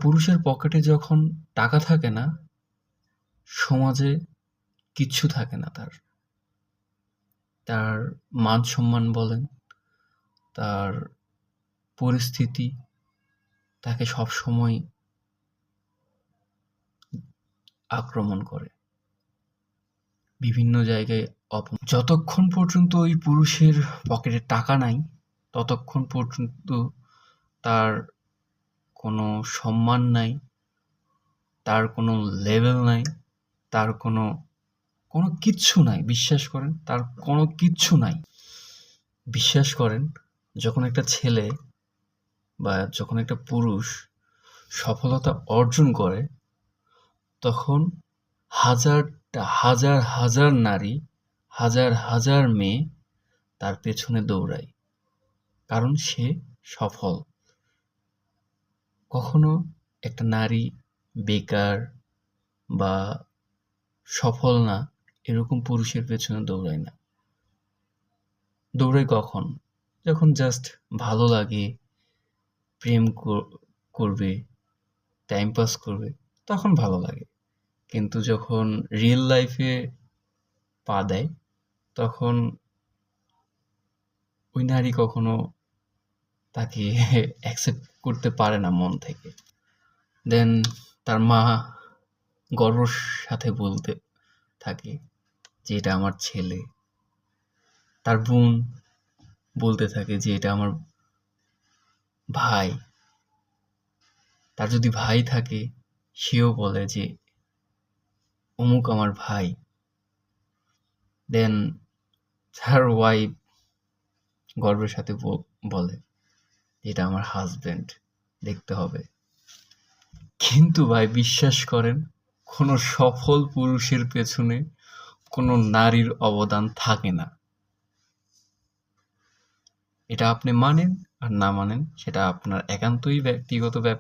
পুরুষের পকেটে যখন টাকা থাকে না, সমাজে কিচ্ছু থাকে না তার। তার মান-সম্মান বলেন, তার পরিস্থিতি তাকে সবসময় আক্রমণ করে। বিভিন্ন জায়গায় যতক্ষণ পর্যন্ত ওই পুরুষের পকেটে টাকা নাই, ততক্ষণ পর্যন্ত তার কোনো সম্মান নাই, তার কোনো লেভেল নাই, তার কোনো কিচ্ছু নাই। বিশ্বাস করেন, তার কোনো কিচ্ছু নাই। বিশ্বাস করেন, যখন একটা ছেলে বা যখন একটা পুরুষ সফলতা অর্জন করে, তখন হাজার নারী, হাজার মেয়ে তার পেছনে দৌড়ায়, কারণ সে সফল। কখনো একটা নারী বেকার বা সফল না, এরকম পুরুষের পেছনে দৌড়ায় না। দৌড়ায় কখন? যখন জাস্ট ভালো লাগে, প্রেম করবে, টাইম পাস করবে, তখন ভালো লাগে। কিন্তু যখন রিয়েল লাইফে পা দেয়, তখন ওই নারী কখনো তাকে অ্যাকসেপ্ট করতে পারে না মন থেকে। দেন তার মা গর্বর সাথে বলতে থাকে যে এটা আমার ছেলে। তার বোন বলতে থাকে যে এটা আমার ভাই। তার যদি ভাই থাকে, সেও বলে যে অমুক আমার ভাই। দেন তার ওয়াইফ গর্বের সাথে বলে এটা আমার হাজবেন্ড, দেখতে হবে। কিন্তু ভাই বিশ্বাস করেন, কোনো সফল পুরুষের পেছনে কোনো নারীর অবদান থাকে না। এটা আপনি মানেন আর না মানেন, সেটা আপনার একান্তই ব্যক্তিগত ব্যাপার।